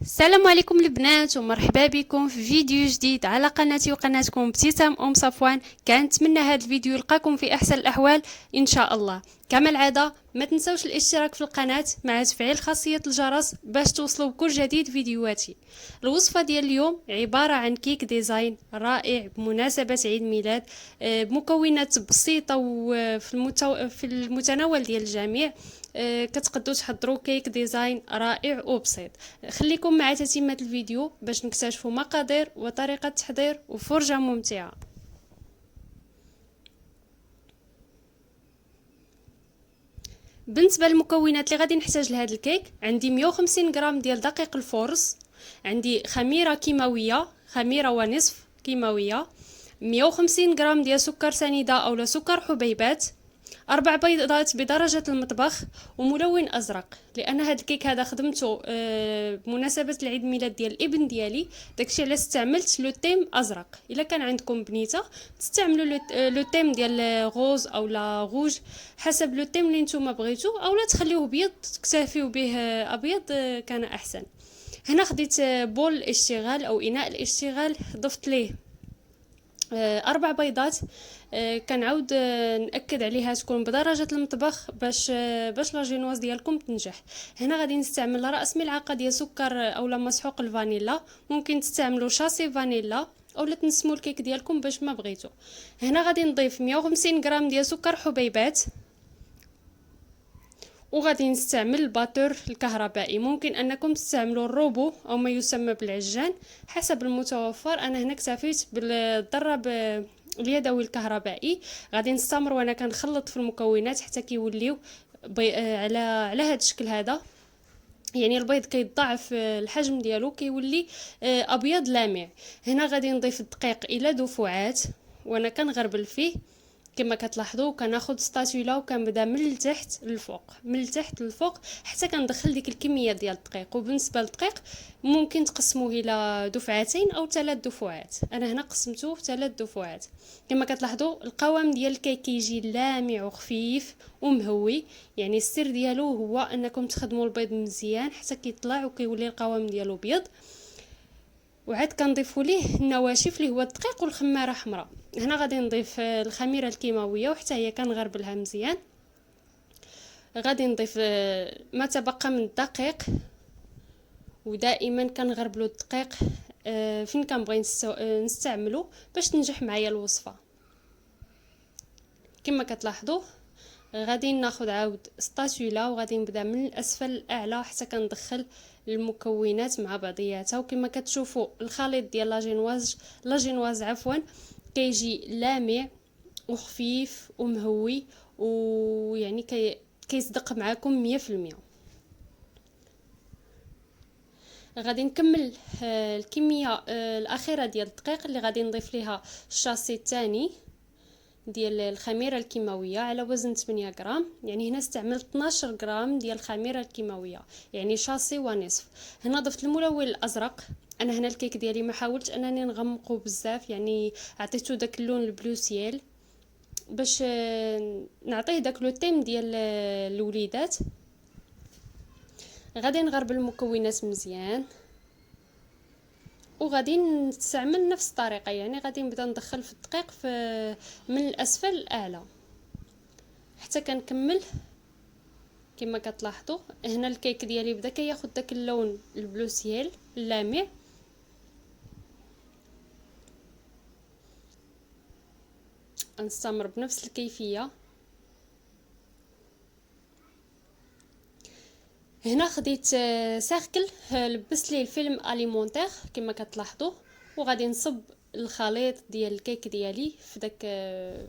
السلام عليكم البنات ومرحبا بكم في فيديو جديد على قناتي وقناتكم ابتسام صفوان. كنتمنى هذا الفيديو يلقاكم في احسن الاحوال ان شاء الله. كما العاده ما تنسوش الاشتراك في القناه مع تفعيل خاصيه الجرس باش توصلوا بكل جديد فيديوهاتي. الوصفه ديال اليوم عباره عن كيك ديزاين رائع بمناسبه عيد ميلاد، بمكونات بسيطه وفي المتناول ديال الجميع. كتقدروا تحضروا كيك ديزاين رائع وبسيط. خليكم مع تتمة الفيديو باش نكتشفوا مقادير وطريقة التحضير وفرجة ممتعة. بالنسبه للمكونات اللي غادي نحتاج لهذا الكيك، عندي 150 غرام ديال دقيق الفورص، عندي خميره كيماويه، خميره ونصف كيماويه، 150 غرام ديال سكر سنيده او سكر حبيبات، 4 بيضات بدرجة المطبخ، وملون أزرق. لأن هذا الكيك هذا خدمته بمناسبة العيد ميلاد ديال الابن ديالي، داكشي علاش استعملت لو تيم أزرق. إلا كان عندكم بنيته تستعملوا لو تيم ديال غوز أو لا غوج حسب لو تيم اللي نتوما بغيتو، أو لا تخليوه بيض تكتفيو به أبيض كان أحسن. هنا خديت بول الاشتغال أو إناء الاشتغال، ضفت ليه 4 بيضات. كنعاود ناكد عليها تكون بدرجه المطبخ باش لا جينواز ديالكم تنجح. هنا غادي نستعمل راس ملعقه ديال سكر اولا مسحوق الفانيلا، ممكن تستعملوا شاسي فانيلا اولا تنسموا الكيك ديالكم باش ما بغيتو. هنا غادي نضيف 150 غرام ديال سكر حبيبات، وغادي نستعمل الباتور الكهربائي. ممكن انكم تستعملوا الروبو او ما يسمى بالعجان حسب المتوفر. انا هنا اكتفيت بالضرب اليدوي الكهربائي. غادي نستمر وانا كنخلط في المكونات حتى كيوليو على هذا الشكل هذا. يعني البيض كيتضاعف الحجم ديالو كيولي ابيض لامع. هنا غادي نضيف الدقيق الى دفعات وانا كنغربل فيه كما كتلاحظوا. كناخذ سطاتولا وكنبدا من التحت للفوق، من التحت للفوق حتى كندخل ديك الكميه ديال الدقيق. وبالنسبه للدقيق ممكن تقسموه الى دفعتين او 3 دفعات. انا هنا قسمته 3 دفعات. كما كتلاحظوا القوام ديال الكيك كيجي لامع وخفيف ومهوي. يعني السر ديالو هو انكم تخدموا البيض مزيان حتى كيطلع وكيولي القوام ديالو بيض. وعاد كنضيفوا ليه النواشف اللي هو الدقيق والخماره حمراء. هنا غادي نضيف الخميره الكيماويه وحتى هي كنغربلها مزيان. غادي نضيف ما تبقى من الدقيق، ودائما كنغربلوا الدقيق فين كنبغي نستعملو باش تنجح معايا الوصفه. كما كتلاحظوا غادي ناخذ عاود سطاتولا وغادي نبدا من الاسفل للاعلى حتى كندخل المكونات مع بعضياتها. وكما كتشوفوا الخليط ديال لاجينواز كيجي لامع وخفيف ومهوي، ويعني كيصدق معكم 100%. غادي نكمل الكميه الاخيره ديال الدقيق اللي غادي نضيف ليها الشاسي الثاني ديال الخميره الكيماويه على وزن 8 غرام. يعني هنا استعملت 12 غرام ديال الخميره الكيماويه، يعني شاسي ونصف. هنا ضفت الملون الازرق. انا هنا الكيك ديالي ما حاولتش انني نغمقه بزاف، يعني عطيته داك اللون البلو سيال باش نعطيه داك لو تيم ديال الوليدات. غادي نغربل المكونات مزيان وغادي نستعمل نفس الطريقه. يعني غادي نبدا ندخل في الدقيق من الاسفل للاعلى حتى كنكمل. كما كتلاحظوا هنا الكيك ديالي بدا كياخذ داك اللون البلو سيال اللامع. نستمر بنفس الكيفيه. هنا خديت سيركل لبست ليه الفيلم اليمونتير كما كتلاحظوا، وغادي نصب الخليط ديال الكيك ديالي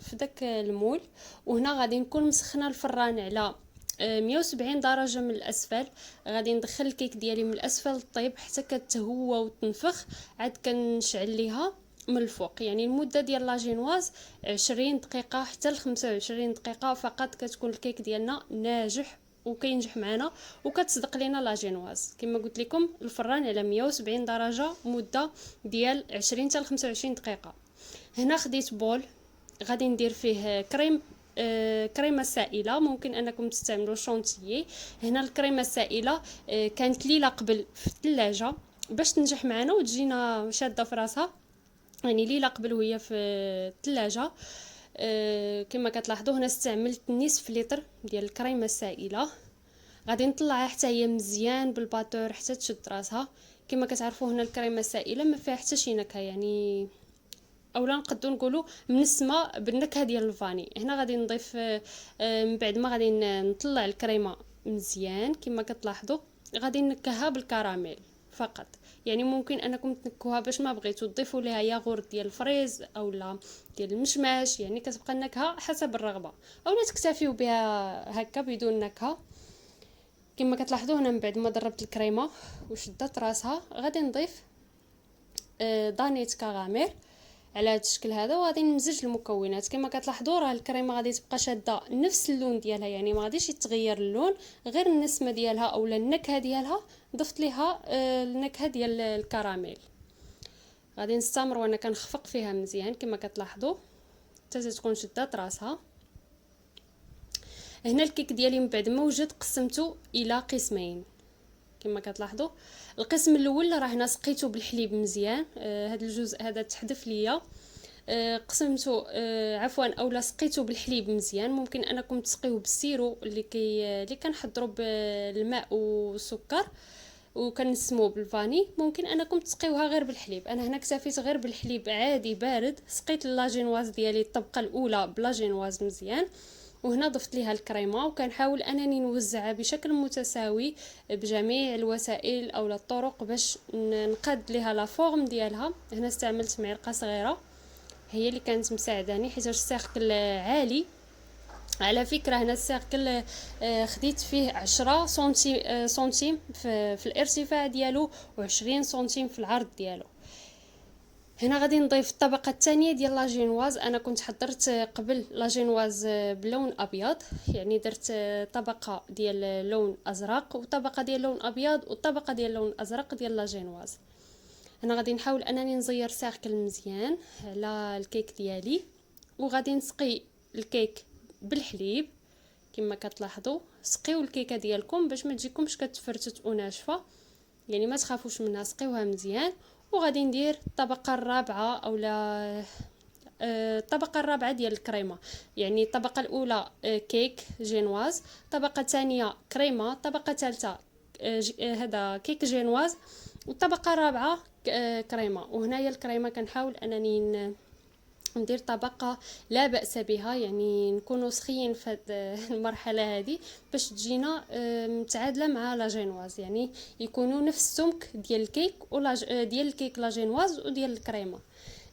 في داك المول. وهنا غادي نكون مسخنه الفران على 170 درجه من الاسفل. غادي ندخل الكيك ديالي من الاسفل طيب حتى كتهوى وتنفخ. عاد كنشعل ليها من الفوق. يعني المده ديال لاجينواز 20 دقيقه حتى ل 25 دقيقه فقط كتكون الكيك ديالنا ناجح وكينجح معنا وكتصدق لينا لا جينواز. كما قلت لكم الفران على 170 درجه مده ديال 20 حتى ل 25 دقيقه. هنا خديت بول غادي ندير فيه كريمه سائله، ممكن انكم تستعملوا شونتيي. هنا الكريمه السائله كانت ليله قبل في الثلاجه باش تنجح معنا وتجينا شاده في راسها، يعني ليله قبل وهي في الثلاجه. كما كتلاحظوا هنا استعملت نصف لتر ديال الكريمه السائله، غادي نطلعها حتى هي مزيان بالباتور حتى تشد راسها. كما كتعرفوا هنا الكريمه السائله ما فيها حتى شي نكهه، يعني اولا نقدروا نقولوا منسمه بالنكهه ديال الفاني. هنا غادي نضيف من بعد ما غادي نطلع الكريمه مزيان كما كتلاحظوا غادي نكهها بالكراميل فقط. يعني ممكن انكم تنكوها باش ما بغيتو تضيفوا ليها ياغورت ديال الفريز اولا ديال المشماش، يعني كتبقى النكهه حسب الرغبه، اولا تكتفيو بها هكا بدون نكهه. كما كتلاحظوا هنا من بعد ما ضربت الكريمه وشدت راسها غادي نضيف دانيت كراميل على هذا الشكل هذا، وغادي نمزج المكونات. كما كتلاحظوا راه الكريمه غادي تبقى شاده نفس اللون ديالها، يعني ما غاديش يتغير اللون، غير النسمه ديالها اولا النكهه ديالها ضفت ليها النكهه ديال الكراميل. غادي نستمر وانا كنخفق فيها مزيان كما كتلاحظوا حتى تكون شدات راسها. هنا الكيك ديالي من بعد ما وجد قسمته الى قسمين كما كتلاحظوا. القسم الاول راه هنا سقيته بالحليب مزيان، هذا الجزء هذا تحذف ليا، قسمته عفوا اولا سقيته بالحليب مزيان. ممكن انكم تسقيوه بالسيرو اللي كنحضروا بالماء والسكر وكنسموه بالفاني، ممكن انكم تسقيوها غير بالحليب. انا هنا اكتفيت غير بالحليب عادي بارد، سقيت لاجينواز ديالي الطبقه الاولى بلاجينواز مزيان، وهنا ضفت ليها الكريمه وكنحاول انني نوزعها بشكل متساوي بجميع الوسائل او الطرق باش نقاد ليها لا فورم ديالها. هنا استعملت معلقه صغيره هي اللي كانت مساعداني حيت السيركل عالي. على فكره هنا السيركل خديت فيه 10 سنتيم في الارتفاع ديالو و20 سنتيم في العرض ديالو. هنا غادي نضيف الطبقه الثانيه ديال لاجينواز. انا كنت حضرت قبل لاجينواز بلون ابيض، يعني درت طبقه ديال لون ازرق وطبقه ديال لون ابيض وطبقه ديال لون ازرق ديال لاجينواز. انا غادي نحاول انني نزير سيركل مزيان على الكيك ديالي، وغادي نسقي الكيك بالحليب كما كتلاحظوا. سقيو الكيكه ديالكم باش ما تجيكمش كتفرتت وناشفه، يعني ما تخافوش منها، سقيوها مزيان. وغادي ندير الطبقه الرابعه اولا الطبقه الرابعه ديال الكريمه، يعني الطبقه الاولى كيك جينواز، الطبقه الثانيه كريمه، الطبقه الثالثه هذا كيك جينواز، والطبقه الرابعه كريمه. وهنايا الكريمه كنحاول انني ندير طبقه لا باس بها، يعني نكونوا سخيين في هذه المرحله هذه باش تجينا متعادله مع لا جينواز، يعني يكونوا نفس السمك ديال الكيك ولا ديال الكيك لا جينواز وديال الكريمه.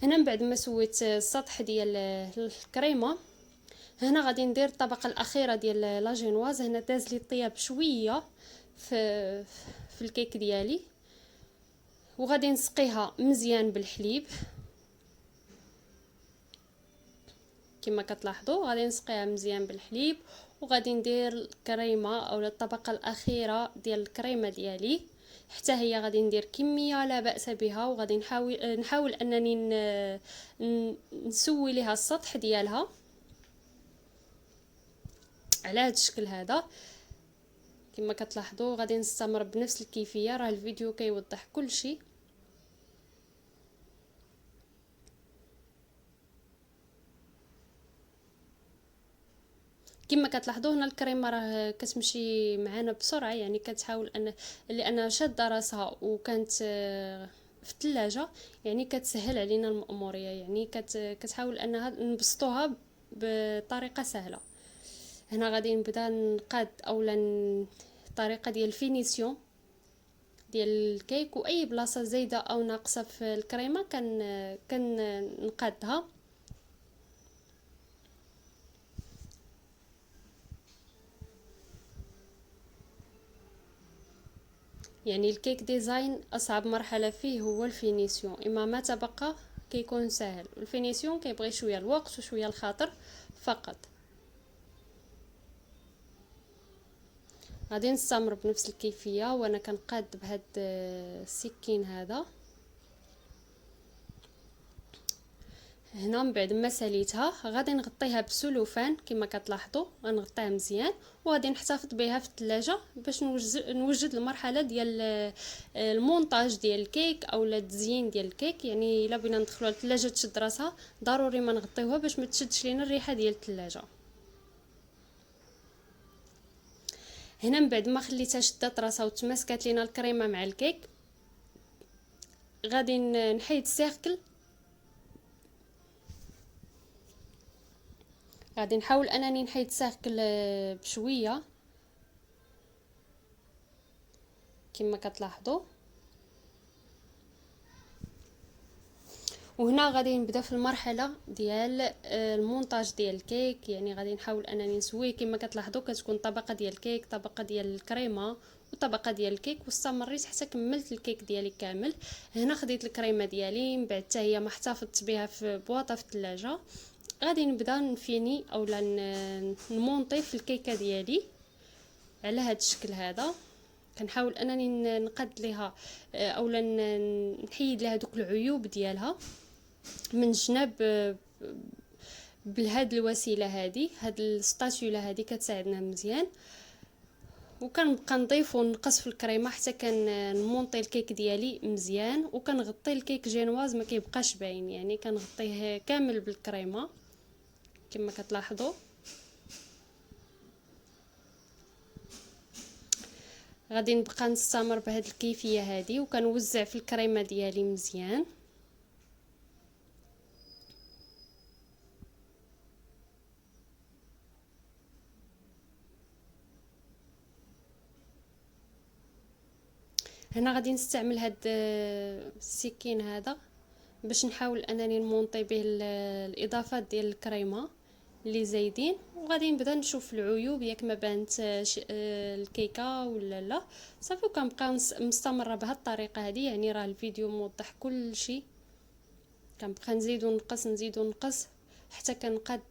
هنا من بعد ما سويت السطح ديال الكريمه هنا غادي ندير الطبقه الاخيره ديال لا جينواز. هنا داز لي الطياب شويه في الكيك ديالي، وغادي نسقيها مزيان بالحليب كما كتلاحظوا. غادي نسقيها مزيان بالحليب وغادي ندير الكريمه او الطبقه الاخيره ديال الكريمه ديالي حتى هي غادي ندير كميه لا باس بها، وغادي نحاول انني نسوي ليها السطح ديالها على هذا الشكل هذا كما كتلاحظوا. غادي نستمر بنفس الكيفيه، راه الفيديو كيوضح كل شيء. كما كتلاحظوا هنا الكريمه راه كتمشي معنا بسرعه، يعني كتحاول لان شاده راسها وكانت في الثلاجه، يعني كتسهل علينا المأموريه، يعني كتحاول انها نبسطوها بطريقه سهله. هنا غادي نبدا نقاد اولا الطريقه ديال الفينيسيون ديال الكيك، واي بلاصه زايده او ناقصه في الكريمه نقادها. يعني الكيك ديزاين اصعب مرحله فيه هو الفينيسيون، اما ما تبقى كيكون سهل. الفينيسيون كيبغي شويه الوقت وشويه الخاطر فقط. غادي نستمر بنفس الكيفيه وانا كنقاد بهذا السكين هذا. هنا من بعد ما ساليتها غادي نغطيها بسلوفان كما كتلاحظوا، غنغطيها مزيان وغادي نحتفظ بها في الثلاجه باش نوجد المرحله ديال المونتاج ديال الكيك اولا التزيين ديال الكيك. يعني الا بغينا ندخلوها للثلاجه تشد راسها ضروري ما نغطيوها باش ما تشدش لينا الريحه ديال الثلاجه. هنا من بعد ما خليتها شدات راسها وتماسكات لينا الكريمه مع الكيك، غادي نحيد السيركل. غادي نحاول انني نحيد السيركل بشويه كما كتلاحظوا. وهنا غادي نبدا في المرحله ديال المونتاج ديال الكيك. يعني غادي نحاول انني نسويه كما كتلاحظوا، كتكون طبقه ديال الكيك، طبقه ديال الكريمه وطبقه ديال الكيك، واستمريت حتى كملت الكيك ديالي كامل. هنا خديت الكريمه ديالي من بعد حتى هي ما احتفظت بها في بواطه في الثلاجه. غادي نبدا نفيني اولا نمونطي في الكيكه ديالي على هذا الشكل هذا. كنحاول انني نقد ليها اولا نحيد لها دوك العيوب ديالها من جناب بهاد الوسيله هذه. هاد السباتولا هذه كتساعدنا مزيان. وكنبقى نضيف ونقص في الكريمه حتى كنمونطي الكيك ديالي مزيان، وكنغطي الكيك جينواز ما كيبقاش باين، يعني كنغطيه كامل بالكريمه كما كتلاحظوا. غادي نبقى نستمر بهذه الكيفيه هذه وكنوزع في الكريمه ديالي مزيان. هنا غادي نستعمل هاد السكين هذا باش نحاول انني نمونطي به الاضافات ديال الكريمه اللي زايدين، وغادي نبدا نشوف العيوب ياك ما بانت الكيكه ولا لا. صافي وكنبقى مستمره بهذه الطريقه هذه. يعني راه الفيديو موضح كل شيء، كنبقى نزيد ونقص نزيد ونقص حتى كنقاد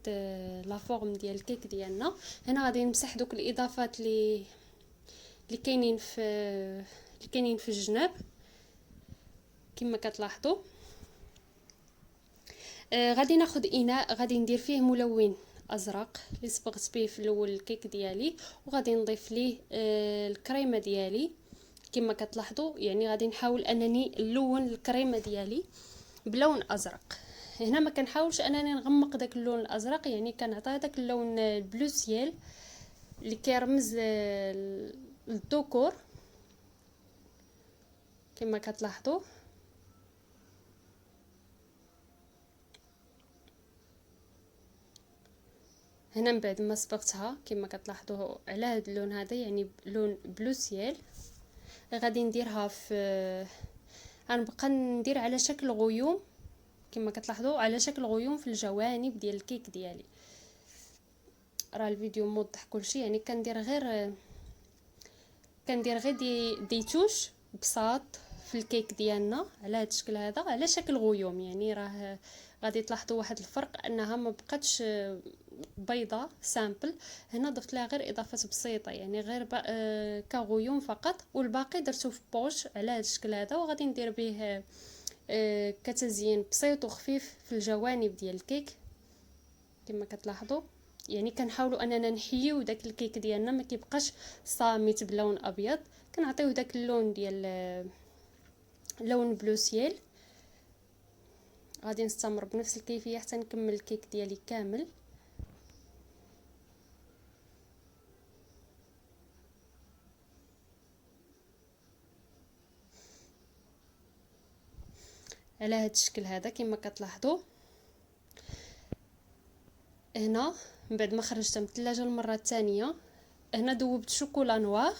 لا فورم ديال الكيك ديالنا. هنا غادي نمسح دوك الاضافات اللي كاينين في الجناب كما كتلاحظوا. غادي ناخذ اناء غادي ندير فيه ملون ازرق اللي صبغت به في الاول الكيك ديالي، وغادي نضيف ليه الكريمه ديالي كما كتلاحظوا. يعني غادي نحاول انني نلون الكريمه ديالي بلون ازرق. هنا ما كنحاولش انني نغمق داك اللون الازرق، يعني كنعطيه داك اللون البلو سيال اللي كيرمز للديكور كما كتلاحظوا. هنا من بعد ما صبغتها كما كتلاحظوا على هذا اللون هذا، يعني لون بلو سيال، غادي نديرها في غنبقى ندير على شكل غيوم كما كتلاحظوا، على شكل غيوم في الجوانب ديال الكيك ديالي. راه الفيديو موضح كلشي، يعني كندير غير ديتوش بساط في الكيك ديالنا على هذا الشكل هذا على شكل غيوم. يعني راه غادي تلاحظوا واحد الفرق انها ما بقاتش بيضة سامبل. هنا ضفت لها غير اضافات بسيطه، يعني غير كغيوم فقط، والباقي درته في بوش على هذا الشكل هذا. وغادي ندير به كتزيين بسيط وخفيف في الجوانب ديال الكيك كما كتلاحظوا. يعني كنحاولوا اننا نحييو داك الكيك ديالنا ما كيبقاش صامت بلون ابيض، كنعطيو داك اللون ديال لون بلو سيال. غادي نستمر بنفس الكيفيه حتى نكمل الكيك ديالي كامل. على هذا الشكل هذا كما كتلاحظوا. هنا من بعد ما خرجتها من الثلاجه المره الثانيه، هنا ذوبت شوكولا نوار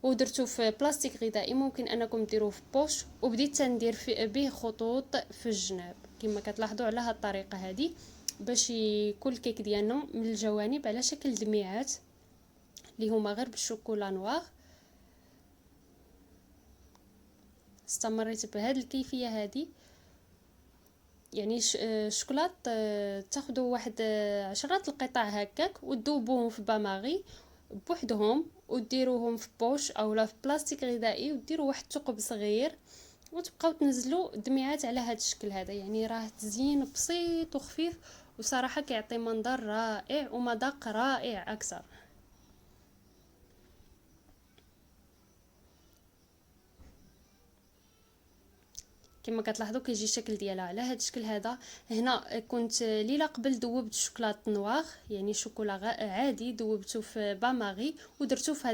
ودرتو في بلاستيك غذائي، ممكن انكم ديروه في بوش، وبديت تندير به خطوط في الجناب كما كتلاحظوا على هذه الطريقه هذه باش يكون الكيك ديالنا من الجوانب على شكل دميعات اللي هما غير بالشوكولا نوار. استمريت بهذه الكيفيه هذه. يعني الشوكولات تاخذوا واحد 10 القطع هكاك وتذوبوهم في باماغي بوحدهم، وديروهم في بوش اولا في بلاستيك غذائي، وديروا واحد الثقب صغير، وتبقاو تنزلوا دميات على هذا الشكل هذا. يعني راه تزيين بسيط وخفيف، وصراحه كيعطي منظر رائع ومذاق رائع اكثر. كما كتلاحظوا كيجي الشكل ديالها على هذا الشكل هذا. هنا كنت ليله قبل ذوبت الشوكولاط نوار، يعني شوكولا عادي، ذوبته في باماغي ودرتو في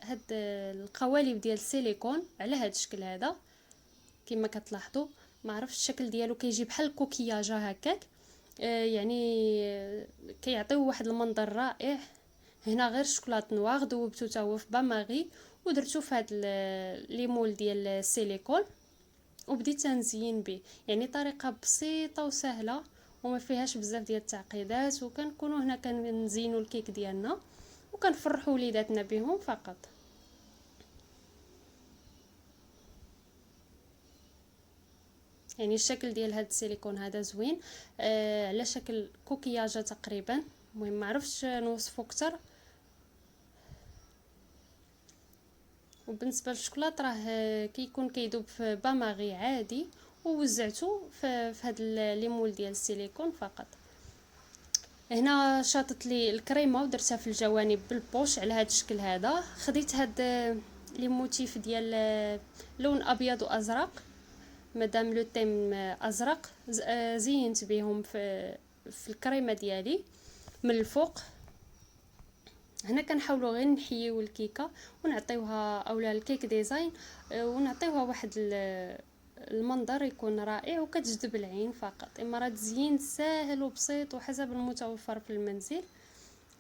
هاد القوالب ديال السيليكون على هذا الشكل هذا. كما كتلاحظوا ما عرفتش الشكل ديالو كيجي بحال الكوكياجه هكاك، يعني كيعطيو واحد المنظر رائع. هنا غير شوكولاط نوار ذوبته حتى هو في باماغي ودرتو في هاد لي مول ديال السيليكون، وبديت نزين به. يعني طريقه بسيطه وسهله وما فيهاش بزاف ديال التعقيدات، وكنكونوا هنا كنزينوا الكيك ديالنا وكنفرحوا وليداتنا بهم فقط. يعني الشكل ديال هذا السيليكون هذا زوين، على شكل كوكياجه تقريبا. المهم ما عرفتش نوصفه اكثر. وبالنسبه للشوكولاط راه كيكون كيذوب في باماغي عادي، ووزعته في هاد لي مول ديال السيليكون فقط. هنا شاطت لي الكريمه ودرتها في الجوانب بالبوش على هذا الشكل هذا. خديت هاد لي موتيف ديال لون ابيض وازرق، مادام لو تيم ازرق، زينت بهم في الكريمه ديالي من الفوق. هنا كنحاولوا غير نحييو الكيكه ونعطيوها اولا الكيك ديزاين، ونعطيوها واحد المنظر يكون رائع وكتجذب العين فقط. اما راه تزيين ساهل وبسيط وحسب المتوفر في المنزل.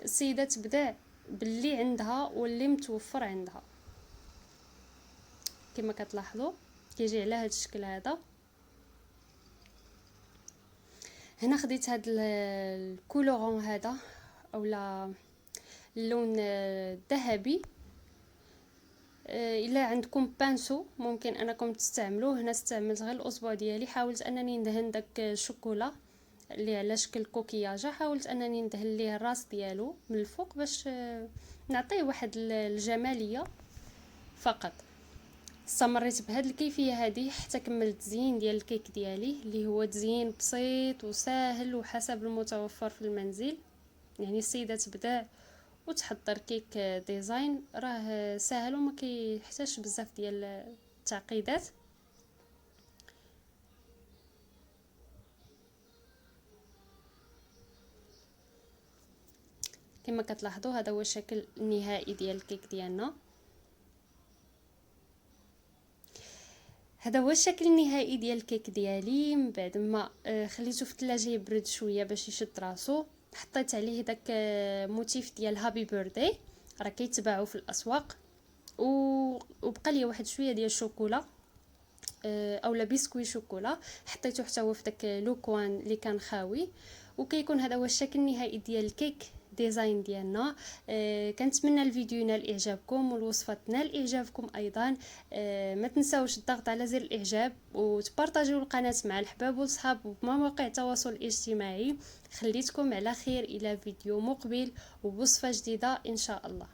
السيده تبدع باللي عندها واللي متوفر عندها. كما كتلاحظوا كيجي على هذا الشكل هذا. هنا خديت هاد الكولورون هذا اولا اللون الذهبي. الا عندكم بانسو ممكن انكم تستعملوه. هنا استعملت غير الاصبع ديالي، حاولت انني ندهن داك الشوكولا اللي على شكل كوكياجه، حاولت انني ندهن ليه الراس ديالو من الفوق باش نعطيه واحد الجماليه فقط. استمريت بهذه الكيفيه هذه حتى كملت التزيين ديال الكيك ديالي، اللي هو تزيين بسيط وسهل وحسب المتوفر في المنزل. يعني السيده تبدع وتحضر كيك ديزاين راه ساهل وما كيحتاجش بزاف ديال التعقيدات. كما كتلاحظوا هذا هو الشكل النهائي ديال الكيك ديالنا. هذا هو الشكل النهائي ديال الكيك ديالي من بعد ما خليته في الثلاجه يبرد شويه باش يشد راسو. حطيت عليه داك موتيف ديال هابي بيرثداي، راه كيتباعوا في الاسواق. وبقى لي واحد شويه ديال الشوكولا اولا بسكوي شوكولا، حطيته حتى هو في داك لوكوان اللي كان خاوي. وكيكون هذا هو الشكل النهائي ديال الكيك ديزاين ديالنا. كنتمنى الفيديو ينال اعجابكم والوصفه تنال اعجابكم ايضا. ما تنساوش الضغط على زر الاعجاب وتبارطاجيو القناه مع الحباب والصحاب ومواقع التواصل الاجتماعي. خليتكم على خير الى فيديو مقبل ووصفه جديده ان شاء الله.